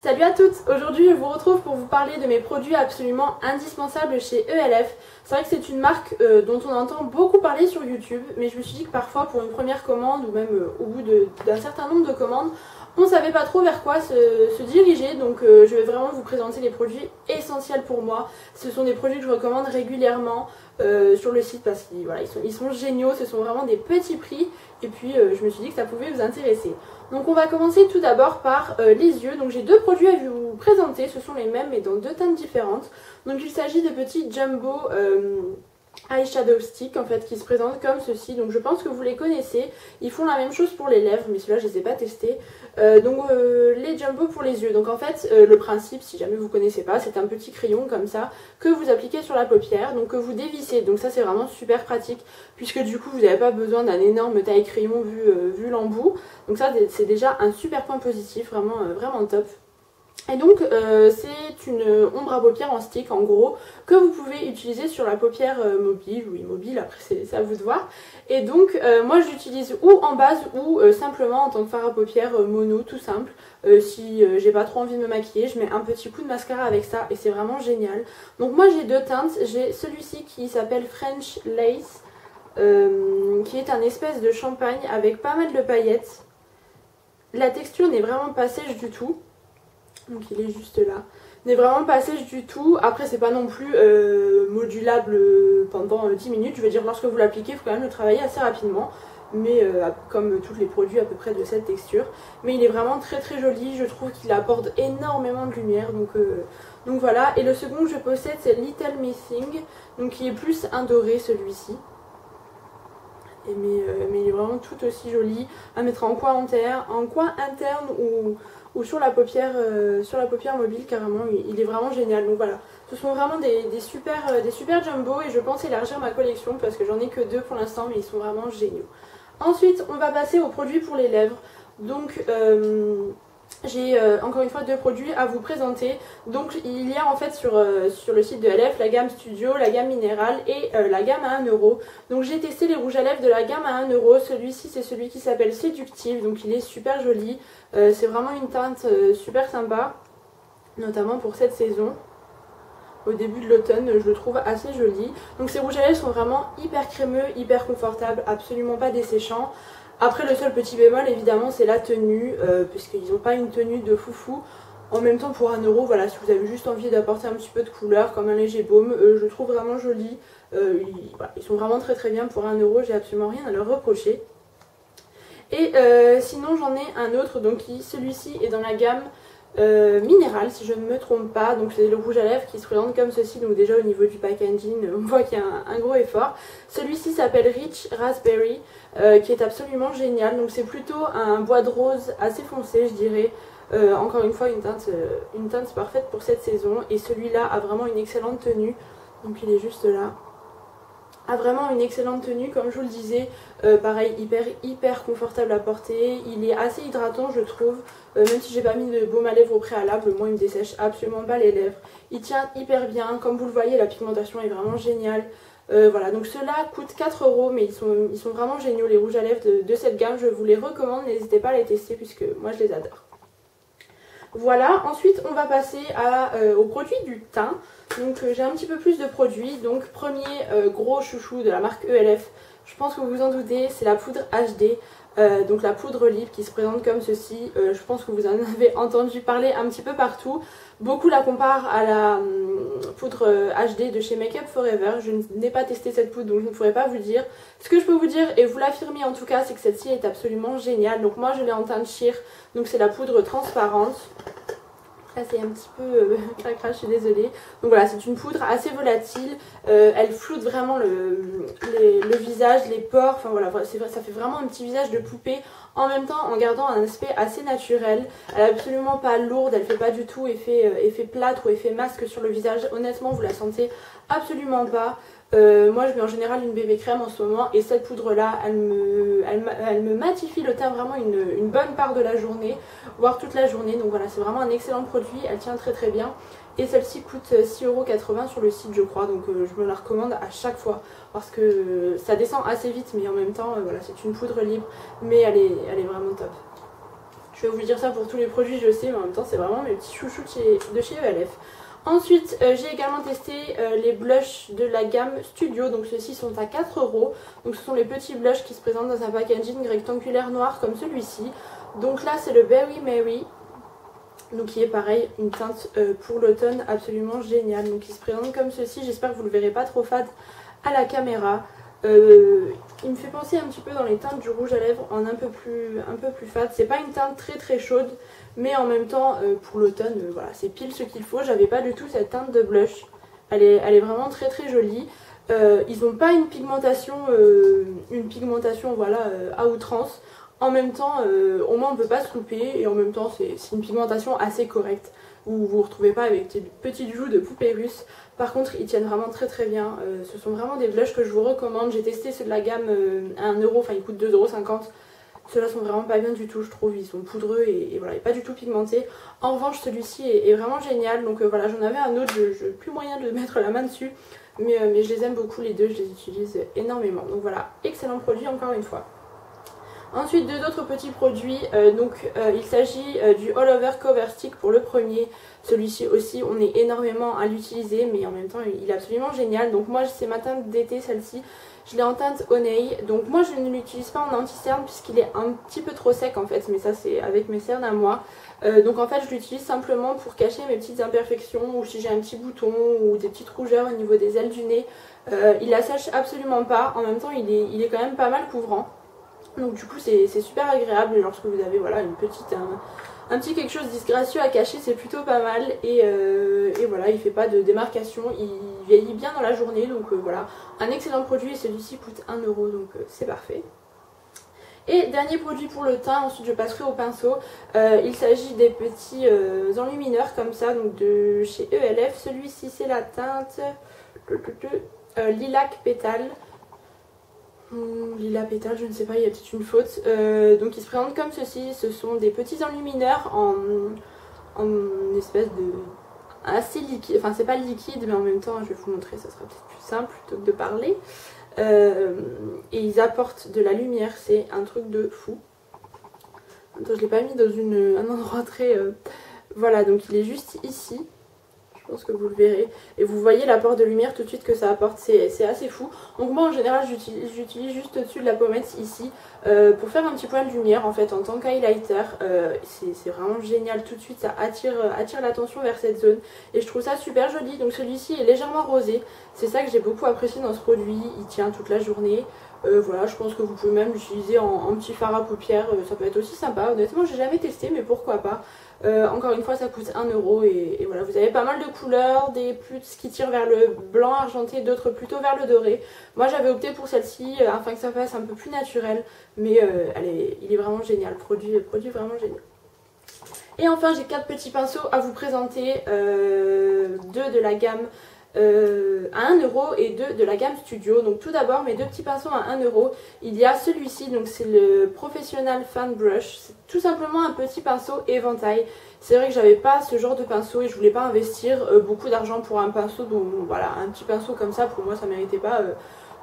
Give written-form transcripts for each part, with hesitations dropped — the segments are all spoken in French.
Salut à toutes! Aujourd'hui je vous retrouve pour vous parler de mes produits absolument indispensables chez ELF. C'est vrai que c'est une marque dont on entend beaucoup parler sur YouTube, mais je me suis dit que parfois pour une première commande ou même au bout d'un certain nombre de commandes, on savait pas trop vers quoi se diriger, donc je vais vraiment vous présenter les produits essentiels pour moi. Ce sont des produits que je recommande régulièrement sur le site parce qu'ils voilà, ils sont géniaux, ce sont vraiment des petits prix et puis je me suis dit que ça pouvait vous intéresser. Donc on va commencer tout d'abord par les yeux. Donc j'ai deux produits à vous présenter, ce sont les mêmes mais dans deux teintes différentes. Donc il s'agit des petits Jumbo eyeshadow stick en fait qui se présentent comme ceci. Donc je pense que vous les connaissez. Ils font la même chose pour les lèvres mais ceux-là je les ai pas testés. Les Jumbo pour les yeux. Donc en fait le principe, si jamais vous connaissez pas, c'est un petit crayon comme ça que vous appliquez sur la paupière, donc que vous dévissez. Donc ça c'est vraiment super pratique puisque du coup vous n'avez pas besoin d'un énorme taille crayon vu l'embout. Donc ça c'est déjà un super point positif, vraiment top. Et donc c'est une ombre à paupières en stick en gros que vous pouvez utiliser sur la paupière mobile ou immobile, après c'est à vous de voir. Et donc moi je l'utilise ou en base ou simplement en tant que fard à paupières mono tout simple. Si j'ai pas trop envie de me maquiller, je mets un petit coup de mascara avec ça et c'est vraiment génial. Donc moi j'ai deux teintes, j'ai celui-ci qui s'appelle French Lace qui est un espèce de champagne avec pas mal de paillettes. La texture n'est vraiment pas sèche du tout. Donc il est juste là. N'est vraiment pas sèche du tout. Après c'est pas non plus modulable pendant 10 minutes. Je veux dire lorsque vous l'appliquez, il faut quand même le travailler assez rapidement. Mais comme tous les produits à peu près de cette texture. Mais il est vraiment très joli. Je trouve qu'il apporte énormément de lumière. Donc voilà. Et le second que je possède c'est Little Miss Thing. Donc qui est plus un doré celui-ci. Mais il est vraiment tout aussi joli à mettre en coin interne ou sur la paupière mobile carrément. Il est vraiment génial. Donc voilà, ce sont vraiment des super jumbo et je pense élargir ma collection parce que j'en ai que deux pour l'instant mais ils sont vraiment géniaux. Ensuite on va passer aux produits pour les lèvres. Donc j'ai encore une fois deux produits à vous présenter. Donc il y a en fait sur le site de LF la gamme Studio, la gamme Minérale et la gamme à 1€. Donc j'ai testé les rouges à lèvres de la gamme à 1€. Celui-ci c'est celui qui s'appelle Séductive, donc il est super joli. C'est vraiment une teinte super sympa, notamment pour cette saison. Au début de l'automne, je le trouve assez joli. Donc ces rouges à lèvres sont vraiment hyper crémeux, hyper confortables, absolument pas desséchants. Après le seul petit bémol évidemment c'est la tenue, puisqu'ils n'ont pas une tenue de foufou. En même temps pour 1€, voilà, si vous avez juste envie d'apporter un petit peu de couleur comme un léger baume, je le trouve vraiment joli. Ils sont vraiment très bien pour 1€, j'ai absolument rien à leur reprocher. Et sinon j'en ai un autre, donc celui-ci est dans la gamme Minérale si je ne me trompe pas. Donc c'est le rouge à lèvres qui se présente comme ceci. Donc déjà au niveau du packaging on voit qu'il y a un gros effort. Celui-ci s'appelle Rich Raspberry qui est absolument génial. Donc c'est plutôt un bois de rose assez foncé je dirais. Encore une fois une teinte parfaite pour cette saison. Et celui-là a vraiment une excellente tenue. Donc il est juste là. A vraiment une excellente tenue comme je vous le disais, pareil hyper confortable à porter, il est assez hydratant je trouve, même si j'ai pas mis de baume à lèvres au préalable, moi il me dessèche absolument pas les lèvres, il tient hyper bien, comme vous le voyez la pigmentation est vraiment géniale. Voilà, donc ceux-là coûtent 4€, mais ils sont vraiment géniaux les rouges à lèvres de cette gamme, je vous les recommande, n'hésitez pas à les tester puisque moi je les adore. Voilà, ensuite on va passer aux produits du teint. Donc j'ai un petit peu plus de produits. Donc premier gros chouchou de la marque ELF, je pense que vous vous en doutez, c'est la poudre HD. Donc la poudre libre qui se présente comme ceci. Je pense que vous en avez entendu parler un petit peu partout. Beaucoup la comparent à la poudre HD de chez Make Up Forever. Je n'ai pas testé cette poudre donc je ne pourrais pas vous dire. Ce que je peux vous dire et vous l'affirmer en tout cas, c'est que celle-ci est absolument géniale. Donc moi je l'ai en teinte sheer, donc c'est la poudre transparente. Là c'est un petit peu cracra, je suis désolée. Donc voilà, c'est une poudre assez volatile, elle floute vraiment le visage, les pores, enfin voilà, ça fait vraiment un petit visage de poupée en même temps en gardant un aspect assez naturel. Elle est absolument pas lourde, elle fait pas du tout effet plâtre ou effet masque sur le visage, honnêtement vous la sentez absolument pas. Moi je mets en général une bébé crème en ce moment et cette poudre là elle me matifie le teint vraiment une bonne part de la journée, voire toute la journée. Donc voilà, c'est vraiment un excellent produit, elle tient très bien. Et celle-ci coûte 6,80€ sur le site je crois, donc je me la recommande à chaque fois parce que ça descend assez vite mais en même temps voilà, c'est une poudre libre mais elle est vraiment top. Je vais vous dire ça pour tous les produits, je sais, mais en même temps c'est vraiment mes petits chouchous de chez ELF. Ensuite, j'ai également testé les blushs de la gamme Studio, donc ceux-ci sont à 4 €. Donc ce sont les petits blushs qui se présentent dans un packaging rectangulaire noir comme celui-ci. Donc là c'est le Berry Mary, donc qui est pareil, une teinte pour l'automne absolument géniale. Donc il se présente comme ceci, j'espère que vous ne le verrez pas trop fade à la caméra. Il me fait penser un petit peu dans les teintes du rouge à lèvres en un peu plus fade. C'est pas une teinte très chaude, mais en même temps pour l'automne, voilà, c'est pile ce qu'il faut. J'avais pas du tout cette teinte de blush. Elle est vraiment très jolie. Ils n'ont pas une pigmentation voilà, à outrance. En même temps, au moins on peut pas se louper, et en même temps c'est une pigmentation assez correcte. Vous vous retrouvez pas avec des petites joues de poupée russe. Par contre ils tiennent vraiment très bien. Ce sont vraiment des blushs que je vous recommande. J'ai testé ceux de la gamme à 1 €, enfin ils coûtent 2,50 €. Ceux-là sont vraiment pas bien du tout, je trouve. Ils sont poudreux et voilà, et pas du tout pigmentés. En revanche celui-ci est vraiment génial. Donc voilà, j'en avais un autre, je n'ai plus moyen de mettre la main dessus. Mais je les aime beaucoup les deux, je les utilise énormément. Donc voilà, excellent produit encore une fois. Ensuite, deux autres petits produits. Il s'agit du All Over Cover Stick pour le premier. Celui-ci aussi, on est énormément à l'utiliser, mais en même temps, il est absolument génial. Donc moi, c'est ma teinte d'été, celle-ci. Je l'ai en teinte Honey. Donc moi, je ne l'utilise pas en anti-cerne puisqu'il est un petit peu trop sec en fait. Mais ça, c'est avec mes cernes à moi. Donc en fait, je l'utilise simplement pour cacher mes petites imperfections ou si j'ai un petit bouton ou des petites rougeurs au niveau des ailes du nez. Il la sèche absolument pas. En même temps, il est quand même pas mal couvrant. Donc du coup c'est super agréable lorsque vous avez voilà, un petit quelque chose disgracieux à cacher, c'est plutôt pas mal. Et voilà, il fait pas de démarcation, il vieillit bien dans la journée. Donc voilà, un excellent produit et celui-ci coûte 1 €, donc c'est parfait. Et dernier produit pour le teint, ensuite je passerai au pinceau. Il s'agit des petits enlumineurs comme ça, donc de chez ELF. Celui-ci c'est la teinte Lilac Pétale. Lilas pétale, je ne sais pas, il y a peut-être une faute. Donc ils se présentent comme ceci. Ce sont des petits enlumineurs en espèce de assez liquide. Enfin c'est pas liquide, mais en même temps je vais vous montrer, ça sera peut-être plus simple plutôt que de parler. Et ils apportent de la lumière, c'est un truc de fou. Attends, je l'ai pas mis dans un endroit très... Voilà, donc il est juste ici. Je pense que vous le verrez. Et vous voyez l'apport de lumière tout de suite que ça apporte, c'est assez fou. Donc moi en général j'utilise juste au-dessus de la pommette ici pour faire un petit point de lumière en fait en tant qu'highlighter. C'est vraiment génial tout de suite, ça attire l'attention vers cette zone. Et je trouve ça super joli. Donc celui-ci est légèrement rosé. C'est ça que j'ai beaucoup apprécié dans ce produit. Il tient toute la journée. Voilà, je pense que vous pouvez même l'utiliser en petit fard à paupières. Ça peut être aussi sympa. Honnêtement j'ai jamais testé mais pourquoi pas. Encore une fois ça coûte 1 € et voilà, vous avez pas mal de couleurs, des plus qui tirent vers le blanc argenté, d'autres plutôt vers le doré. Moi j'avais opté pour celle-ci afin que ça fasse un peu plus naturel, mais il est vraiment génial, produit vraiment génial. Et enfin j'ai 4 petits pinceaux à vous présenter, 2 de la gamme à 1 € et 2 de la gamme Studio. Donc tout d'abord mes deux petits pinceaux à 1 €, il y a celui-ci, donc c'est le Professional Fan Brush. C'est tout simplement un petit pinceau éventail. C'est vrai que j'avais pas ce genre de pinceau et je voulais pas investir beaucoup d'argent pour un pinceau, donc voilà, un petit pinceau comme ça pour moi ça méritait pas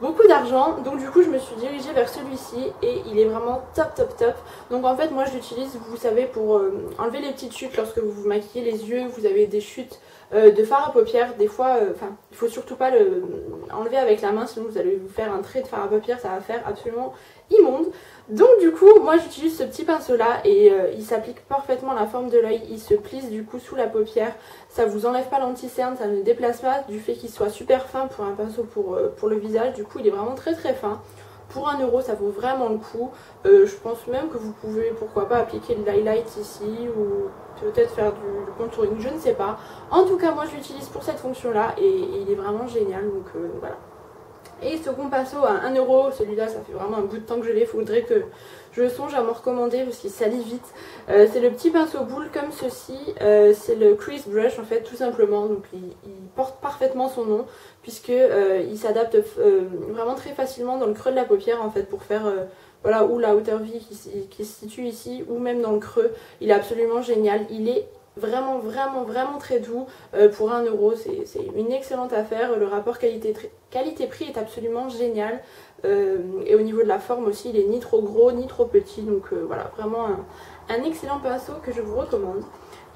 beaucoup d'argent. Donc du coup je me suis dirigée vers celui-ci et il est vraiment top. Donc en fait moi je l'utilise, vous savez, pour enlever les petites chutes lorsque vous vous maquillez les yeux, vous avez des chutes de fard à paupières. Des fois, il faut surtout pas le enlever avec la main, sinon vous allez vous faire un trait de fard à paupières, ça va faire absolument immonde. Donc du coup moi j'utilise ce petit pinceau là et il s'applique parfaitement à la forme de l'œil, il se plisse du coup sous la paupière, ça vous enlève pas l'anti-cerne, ça ne déplace pas du fait qu'il soit super fin pour un pinceau pour le visage. Du coup il est vraiment très fin. Pour 1 € ça vaut vraiment le coup. Je pense même que vous pouvez pourquoi pas appliquer de l'highlight ici ou peut-être faire du contouring, je ne sais pas. En tout cas moi je l'utilise pour cette fonction là et il est vraiment génial, donc voilà. Et second pinceau à 1 €, celui-là ça fait vraiment un bout de temps que je l'ai, il faudrait que je songe à m'en recommander parce qu'il salit vite. C'est le petit pinceau boule comme ceci, c'est le Crease Brush en fait tout simplement, donc il porte parfaitement son nom puisque il s'adapte vraiment très facilement dans le creux de la paupière en fait pour faire voilà, ou la outer V qui se situe ici ou même dans le creux. Il est absolument génial, il est vraiment très doux. Pour 1 euro, c'est une excellente affaire. Le rapport qualité-prix est absolument génial. Et au niveau de la forme aussi, il est ni trop gros ni trop petit. Donc voilà, vraiment un excellent pinceau que je vous recommande.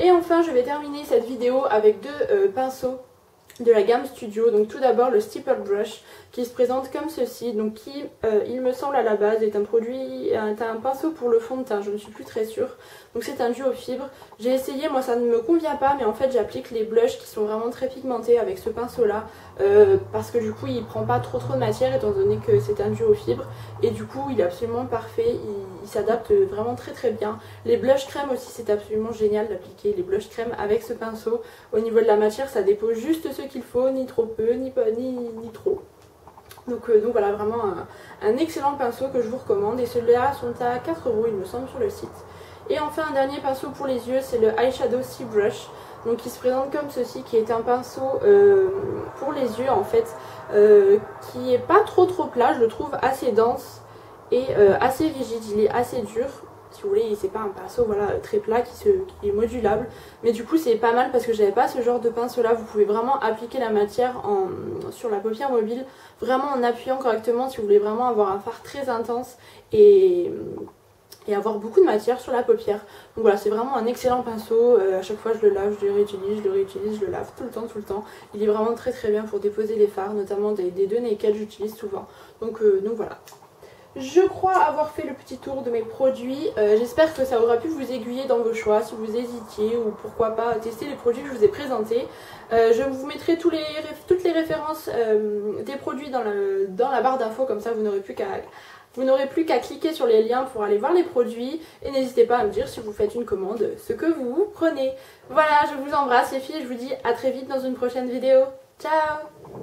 Et enfin, je vais terminer cette vidéo avec 2 pinceaux de la gamme Studio. Donc tout d'abord le Stipple Brush qui se présente comme ceci, donc qui il me semble à la base est un pinceau pour le fond de teint, je ne suis plus très sûre. Donc c'est un duo fibre. J'ai essayé, moi ça ne me convient pas, mais en fait j'applique les blushs qui sont vraiment très pigmentés avec ce pinceau là, parce que du coup il prend pas trop de matière étant donné que c'est un duo fibre, et du coup il est absolument parfait, il s'adapte vraiment très bien. Les blushs crème aussi, c'est absolument génial d'appliquer les blushs crème avec ce pinceau. Au niveau de la matière, ça dépose juste ce qu'il faut, ni trop peu, ni trop. Donc voilà, vraiment un excellent pinceau que je vous recommande, et ceux-là sont à 4 euros il me semble sur le site. Et enfin un dernier pinceau pour les yeux, c'est le Eyeshadow Sea Brush, donc qui se présente comme ceci, qui est un pinceau pour les yeux en fait, qui est pas trop plat, je le trouve assez dense et assez rigide, il est assez dur. Si vous voulez, c'est pas un pinceau voilà, très plat qui est modulable, mais du coup c'est pas mal parce que j'avais pas ce genre de pinceau là. Vous pouvez vraiment appliquer la matière sur la paupière mobile, vraiment en appuyant correctement si vous voulez vraiment avoir un fard très intense et avoir beaucoup de matière sur la paupière. Donc voilà, c'est vraiment un excellent pinceau. À chaque fois je le lave, je le réutilise, je le lave tout le temps. Il est vraiment très bien pour déposer les fards, notamment des 2 Naked, j'utilise souvent. Donc voilà. Je crois avoir fait le petit tour de mes produits. J'espère que ça aura pu vous aiguiller dans vos choix si vous hésitiez, ou pourquoi pas tester les produits que je vous ai présentés. Je vous mettrai toutes les références des produits dans la barre d'infos, comme ça vous n'aurez plus qu'à cliquer sur les liens pour aller voir les produits. Et n'hésitez pas à me dire si vous faites une commande ce que vous prenez. Voilà, je vous embrasse les filles et je vous dis à très vite dans une prochaine vidéo. Ciao!